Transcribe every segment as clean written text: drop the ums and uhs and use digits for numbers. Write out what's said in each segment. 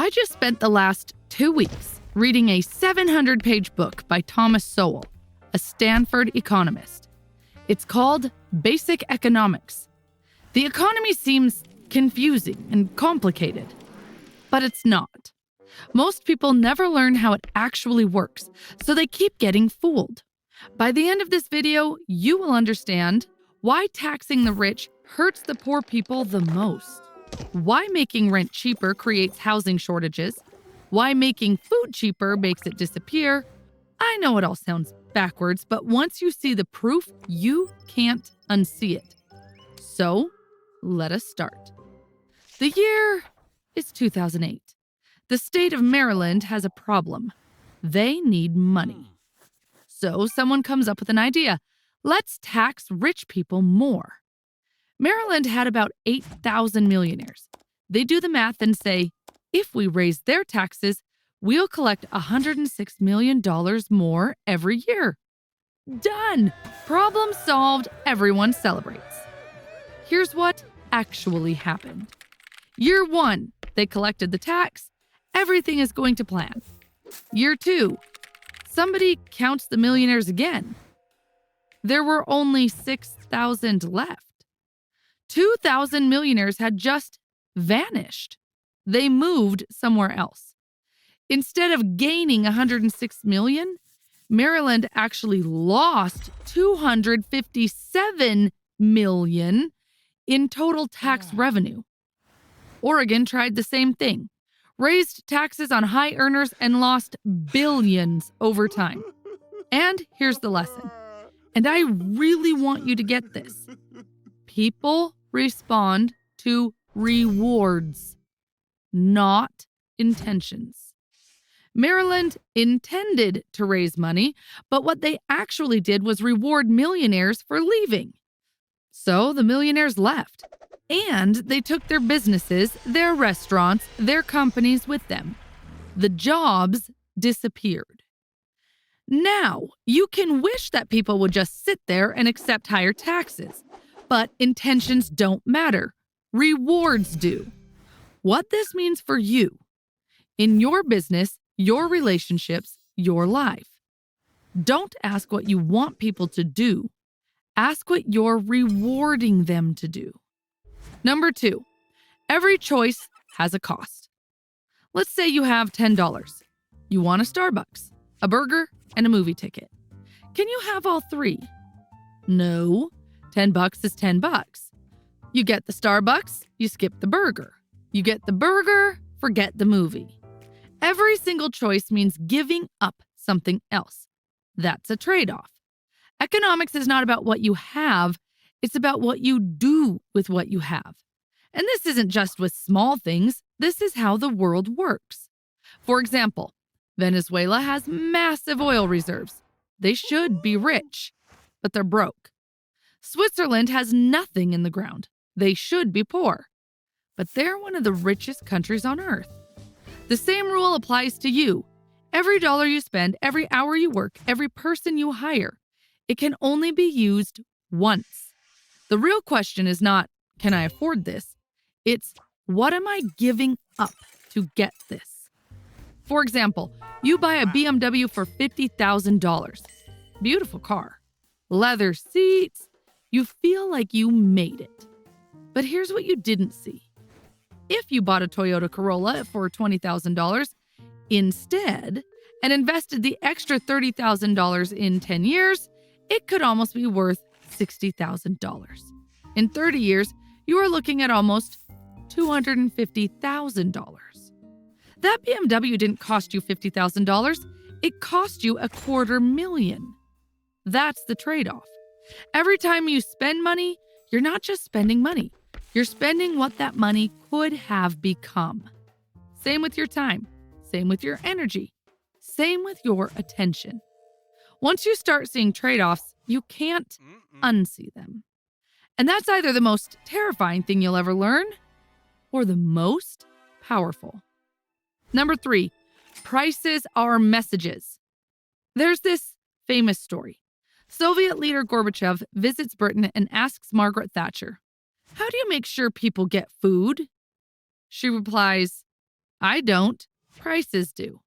I just spent the last 2 weeks reading a 700-page book by Thomas Sowell, a Stanford economist. It's called Basic Economics. The economy seems confusing and complicated, but it's not. Most people never learn how it actually works, so they keep getting fooled. By the end of this video, you will understand why taxing the rich hurts the poor people the most, why making rent cheaper creates housing shortages, why making food cheaper makes it disappear. I know it all sounds backwards, but once you see the proof, you can't unsee it. So, let us start. The year is 2008. The state of Maryland has a problem. They need money. So someone comes up with an idea. Let's tax rich people more. Maryland had about 8,000 millionaires. They do the math and say, if we raise their taxes, we'll collect $106 million more every year. Done! Problem solved. Everyone celebrates. Here's what actually happened. Year 1, they collected the tax. Everything is going to plan. Year 2, somebody counts the millionaires again. There were only 6,000 left. 2,000 millionaires had just vanished. They moved somewhere else. Instead of gaining 106 million, Maryland actually lost 257 million in total tax revenue. Oregon tried the same thing, raised taxes on high earners and lost billions over time. And here's the lesson. And I really want you to get this. People respond to rewards, not intentions. Maryland intended to raise money, but what they actually did was reward millionaires for leaving. So the millionaires left, and they took their businesses, their restaurants, their companies with them. The jobs disappeared. Now, you can wish that people would just sit there and accept higher taxes, but intentions don't matter. Rewards do. What this means for you, in your business, your relationships, your life. Don't ask what you want people to do. Ask what you're rewarding them to do. Number 2, every choice has a cost. Let's say you have $10. You want a Starbucks, a burger, and a movie ticket. Can you have all 3? No. $10 is $10. You get the Starbucks, you skip the burger. You get the burger, forget the movie. Every single choice means giving up something else. That's a trade-off. Economics is not about what you have, it's about what you do with what you have. And this isn't just with small things, this is how the world works. For example, Venezuela has massive oil reserves. They should be rich, but they're broke. Switzerland has nothing in the ground. They should be poor, but they're one of the richest countries on earth. The same rule applies to you. Every dollar you spend, every hour you work, every person you hire, it can only be used once. The real question is not, can I afford this? It's, what am I giving up to get this? For example, you buy a BMW for $50,000. Beautiful car. Leather seats. You feel like you made it. But here's what you didn't see. If you bought a Toyota Corolla for $20,000 instead and invested the extra $30,000 in 10 years, it could almost be worth $60,000. In 30 years, you are looking at almost $250,000. That BMW didn't cost you $50,000. It cost you $250,000. That's the trade-off. Every time you spend money, you're not just spending money. You're spending what that money could have become. Same with your time. Same with your energy. Same with your attention. Once you start seeing trade-offs, you can't unsee them. And that's either the most terrifying thing you'll ever learn or the most powerful. Number 3, prices are messages. There's this famous story. Soviet leader Gorbachev visits Britain and asks Margaret Thatcher, "How do you make sure people get food?" She replies, I don't. Prices do.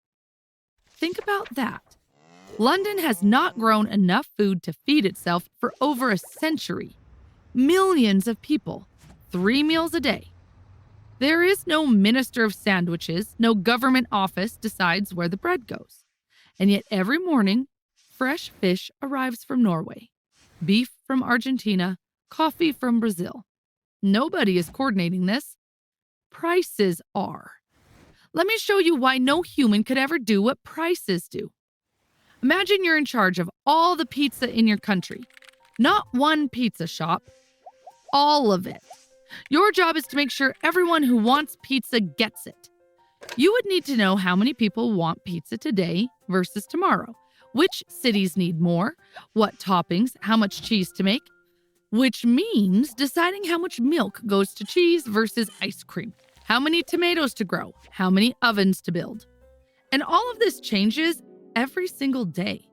Think about that. London has not grown enough food to feed itself for over a century. Millions of people, 3 meals a day. There is no minister of sandwiches, no government office decides where the bread goes. And yet every morning, fresh fish arrives from Norway, beef from Argentina, coffee from Brazil. Nobody is coordinating this. Prices are. Let me show you why no human could ever do what prices do. Imagine you're in charge of all the pizza in your country. Not one pizza shop, all of it. Your job is to make sure everyone who wants pizza gets it. You would need to know how many people want pizza today versus tomorrow, which cities need more, what toppings, how much cheese to make, which means deciding how much milk goes to cheese versus ice cream, how many tomatoes to grow, how many ovens to build. And all of this changes every single day.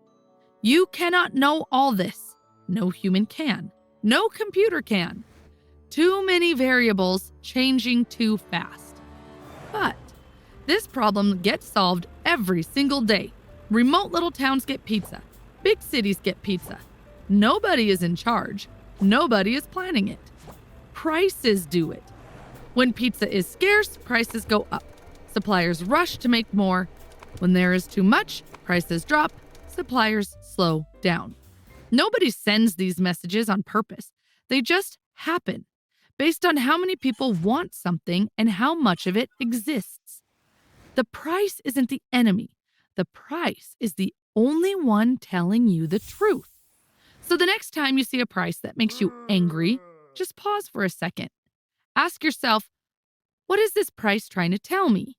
You cannot know all this. No human can. No computer can. Too many variables changing too fast. But this problem gets solved every single day. Remote little towns get pizza. Big cities get pizza. Nobody is in charge. Nobody is planning it. Prices do it. When pizza is scarce, prices go up. Suppliers rush to make more. When there is too much, prices drop. Suppliers slow down. Nobody sends these messages on purpose. They just happen, based on how many people want something and how much of it exists. The price isn't the enemy. The price is the only one telling you the truth. So the next time you see a price that makes you angry, just pause for a second. Ask yourself, what is this price trying to tell me?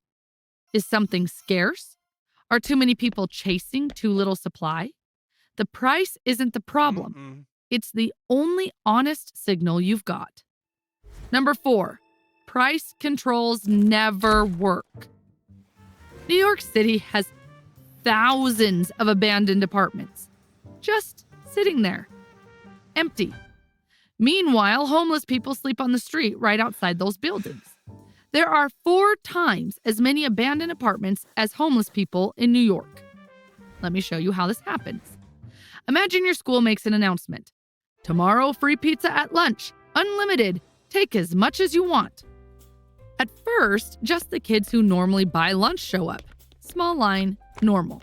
Is something scarce? Are too many people chasing too little supply? The price isn't the problem. It's the only honest signal you've got. Number 4, price controls never work. New York City has thousands of abandoned apartments, just sitting there, empty. Meanwhile, homeless people sleep on the street right outside those buildings. There are 4 times as many abandoned apartments as homeless people in New York. Let me show you how this happens. Imagine your school makes an announcement. Tomorrow, free pizza at lunch, unlimited, take as much as you want. At first, just the kids who normally buy lunch show up. Small line, normal.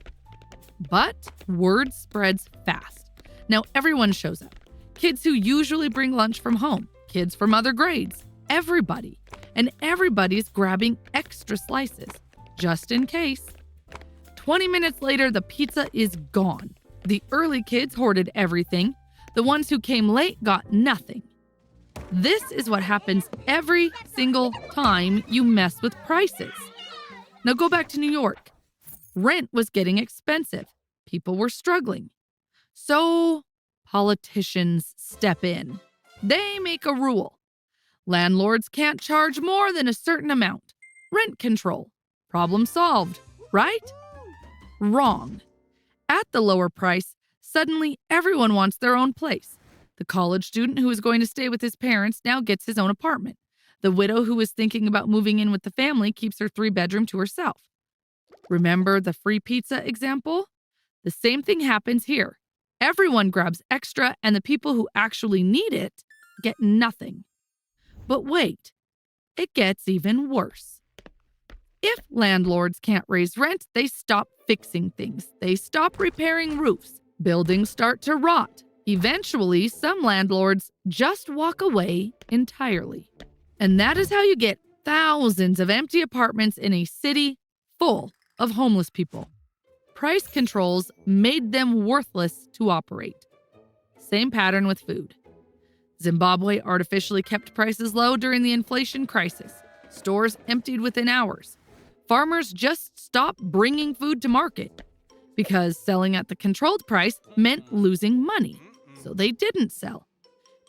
But word spreads fast. Now everyone shows up. Kids who usually bring lunch from home, kids from other grades, everybody. And everybody's grabbing extra slices, just in case. 20 minutes later, the pizza is gone. The early kids hoarded everything. The ones who came late got nothing. This is what happens every single time you mess with prices. Now go back to New York. Rent was getting expensive. People were struggling. So politicians step in. They make a rule. Landlords can't charge more than a certain amount. Rent control. Problem solved, right? Wrong. At the lower price, suddenly everyone wants their own place. The college student who is going to stay with his parents now gets his own apartment. The widow who is thinking about moving in with the family keeps her 3-bedroom to herself. Remember the free pizza example? The same thing happens here. Everyone grabs extra, and the people who actually need it get nothing. But wait, it gets even worse. If landlords can't raise rent, they stop fixing things. They stop repairing roofs. Buildings start to rot. Eventually, some landlords just walk away entirely. And that is how you get thousands of empty apartments in a city full of homeless people. Price controls made them worthless to operate. Same pattern with food. Zimbabwe artificially kept prices low during the inflation crisis. Stores emptied within hours. Farmers just stopped bringing food to market because selling at the controlled price meant losing money, so they didn't sell.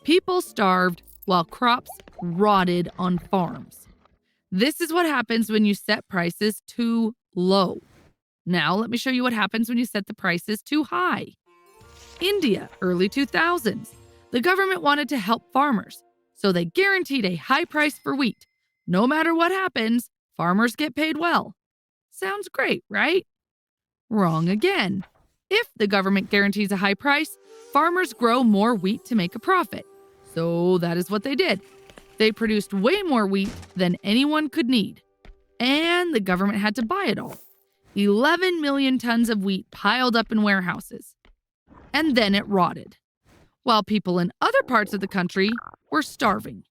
People starved while crops rotted on farms. This is what happens when you set prices too low. Now let me show you what happens when you set the prices too high. India, early 2000s. The government wanted to help farmers, so they guaranteed a high price for wheat. No matter what happens, Farmers get paid well. Sounds great, right? Wrong again. If the government guarantees a high price, farmers grow more wheat to make a profit. So that is what they did. They produced way more wheat than anyone could need. And the government had to buy it all. 11 million tons of wheat piled up in warehouses. And then it rotted, while people in other parts of the country were starving.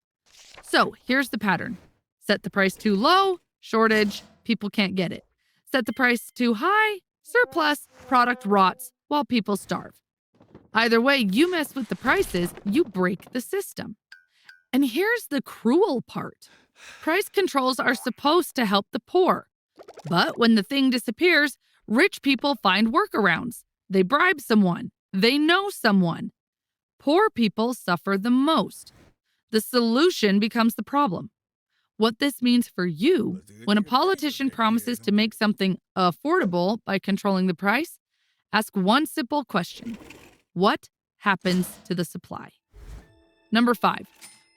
So here's the pattern. Set the price too low, shortage, people can't get it. Set the price too high, surplus, product rots while people starve. Either way you mess with the prices, you break the system. And here's the cruel part. Price controls are supposed to help the poor. But when the thing disappears, rich people find workarounds. They bribe someone. They know someone. Poor people suffer the most. The solution becomes the problem. What this means for you, when a politician promises to make something affordable by controlling the price, ask one simple question. What happens to the supply? Number 5,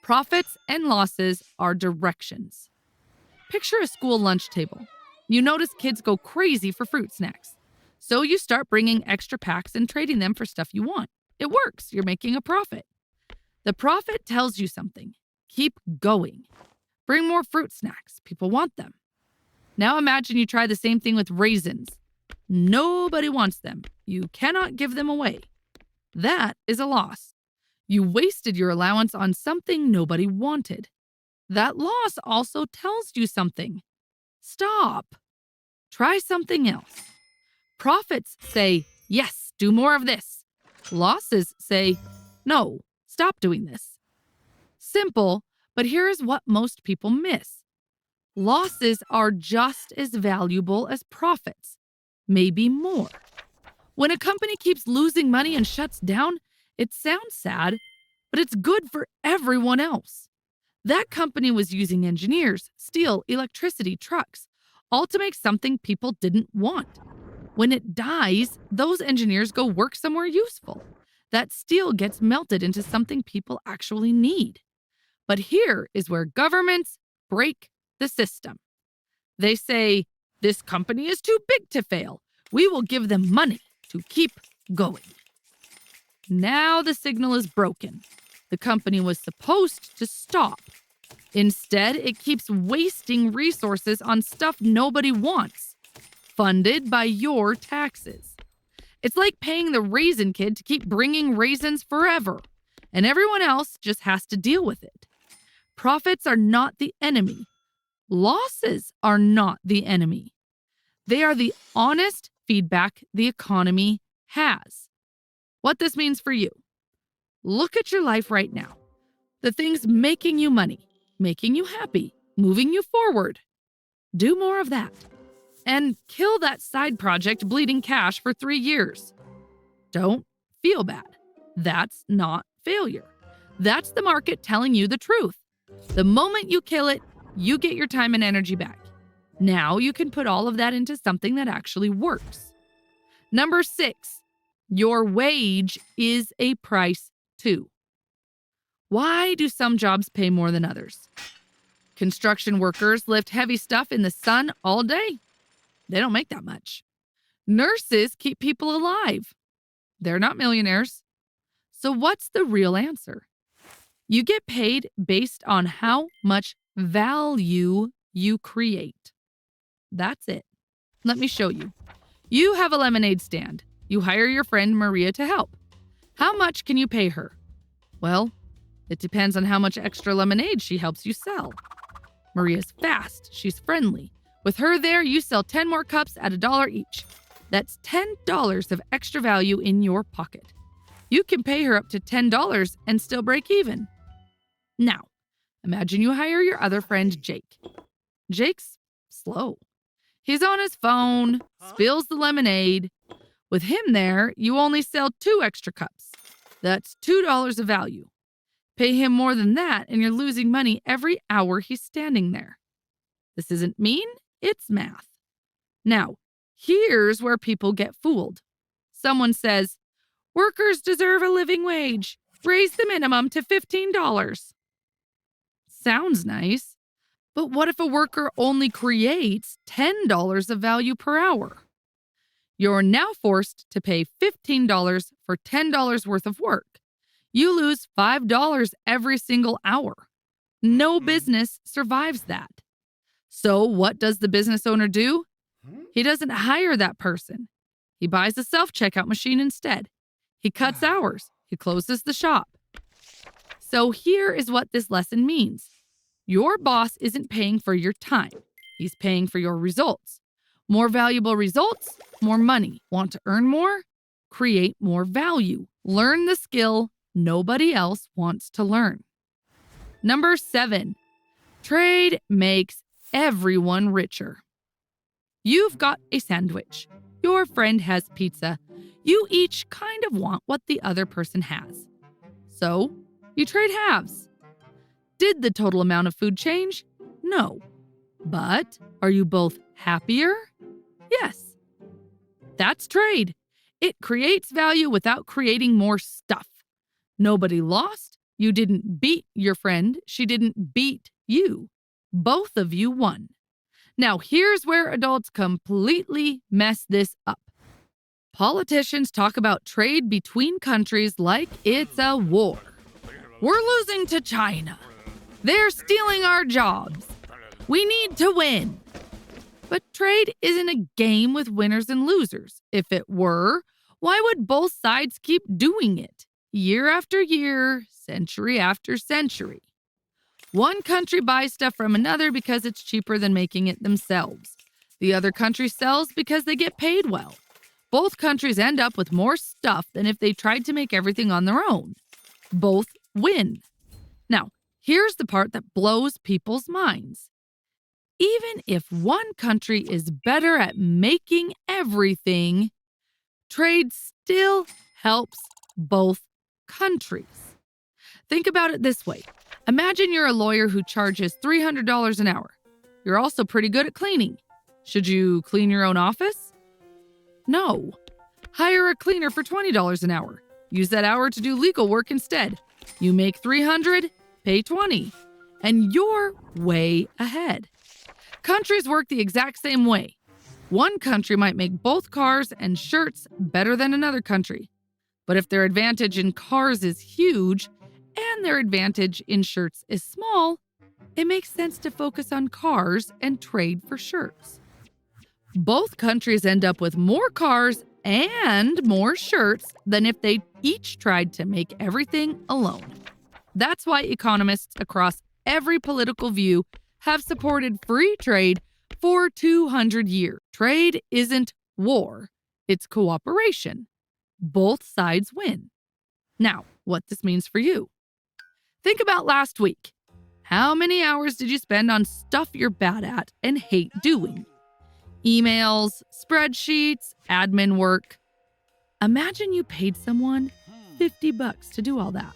profits and losses are directions. Picture a school lunch table. You notice kids go crazy for fruit snacks. So you start bringing extra packs and trading them for stuff you want. It works. You're making a profit. The profit tells you something. Keep going. Bring more fruit snacks. People want them. Now imagine you try the same thing with raisins. Nobody wants them. You cannot give them away. That is a loss. You wasted your allowance on something nobody wanted. That loss also tells you something. Stop. Try something else. Profits say, yes, do more of this. Losses say, no, stop doing this. Simple, but here is what most people miss. Losses are just as valuable as profits, maybe more. When a company keeps losing money and shuts down, it sounds sad, but it's good for everyone else. That company was using engineers, steel, electricity, trucks, all to make something people didn't want. When it dies, those engineers go work somewhere useful. That steel gets melted into something people actually need. But here is where governments break the system. They say, this company is too big to fail. We will give them money to keep going. Now the signal is broken. The company was supposed to stop. Instead, it keeps wasting resources on stuff nobody wants, funded by your taxes. It's like paying the raisin kid to keep bringing raisins forever, and everyone else just has to deal with it. Profits are not the enemy. Losses are not the enemy. They are the honest feedback the economy has. What this means for you. Look at your life right now. The things making you money, making you happy, moving you forward. Do more of that. And kill that side project bleeding cash for 3 years. Don't feel bad. That's not failure. That's the market telling you the truth. The moment you kill it, you get your time and energy back. Now you can put all of that into something that actually works. Number 6, your wage is a price too. Why do some jobs pay more than others? Construction workers lift heavy stuff in the sun all day. They don't make that much. Nurses keep people alive. They're not millionaires. So what's the real answer? You get paid based on how much value you create. That's it. Let me show you. You have a lemonade stand. You hire your friend Maria to help. How much can you pay her? Well, it depends on how much extra lemonade she helps you sell. Maria's fast. She's friendly. With her there, you sell 10 more cups at $1 each. That's $10 of extra value in your pocket. You can pay her up to $10 and still break even. Now, imagine you hire your other friend, Jake. Jake's slow. He's on his phone, spills the lemonade. With him there, you only sell 2 extra cups. That's $2 of value. Pay him more than that, and you're losing money every hour he's standing there. This isn't mean, it's math. Now, here's where people get fooled. Someone says, workers deserve a living wage. Raise the minimum to $15. Sounds nice, But what if a worker only creates $10 of value per hour? You're now forced to pay $15 for $10 worth of work. You lose $5 every single hour. No business survives that. So what does the business owner do? He doesn't hire that person. He buys a self-checkout machine instead. He cuts hours. He closes the shop. So here is what this lesson means. Your boss isn't paying for your time. He's paying for your results. More valuable results, more money. Want to earn more? Create more value. Learn the skill nobody else wants to learn. Number 7, trade makes everyone richer. You've got a sandwich. Your friend has pizza. You each kind of want what the other person has. So, you trade halves. Did the total amount of food change? No. But are you both happier? Yes. That's trade. It creates value without creating more stuff. Nobody lost. You didn't beat your friend. She didn't beat you. Both of you won. Now, here's where adults completely mess this up. Politicians talk about trade between countries like it's a war. We're losing to China. They're stealing our jobs. We need to win. But trade isn't a game with winners and losers. If it were, why would both sides keep doing it? Year after year, century after century. One country buys stuff from another because it's cheaper than making it themselves. The other country sells because they get paid well. Both countries end up with more stuff than if they tried to make everything on their own. Both win. Now, here's the part that blows people's minds. Even if one country is better at making everything, trade still helps both countries. Think about it this way. Imagine you're a lawyer who charges $300 an hour. You're also pretty good at cleaning. Should you clean your own office? No. Hire a cleaner for $20 an hour. Use that hour to do legal work instead. You make $300, pay $20, and you're way ahead. Countries work the exact same way. One country might make both cars and shirts better than another country. But if their advantage in cars is huge and their advantage in shirts is small, it makes sense to focus on cars and trade for shirts. Both countries end up with more cars and more shirts than if they each tried to make everything alone. That's why economists across every political view have supported free trade for 200 years. Trade isn't war, it's cooperation. Both sides win. Now, what this means for you. Think about last week. How many hours did you spend on stuff you're bad at and hate doing? Emails, spreadsheets, admin work. Imagine you paid someone $50 to do all that,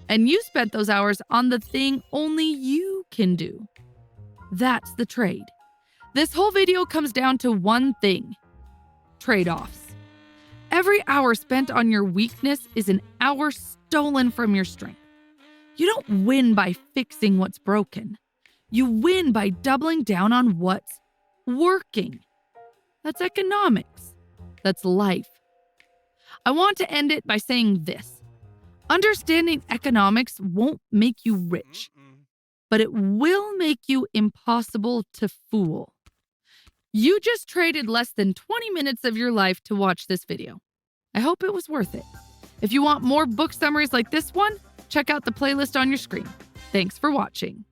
and you spent those hours on the thing only you can do. That's the trade. This whole video comes down to one thing: trade-offs. Every hour spent on your weakness is an hour stolen from your strength. You don't win by fixing what's broken. You win by doubling down on what's working. That's economics. That's life. I want to end it by saying this. Understanding economics won't make you rich, but it will make you impossible to fool. You just traded less than 20 minutes of your life to watch this video. I hope it was worth it. If you want more book summaries like this one, check out the playlist on your screen. Thanks for watching.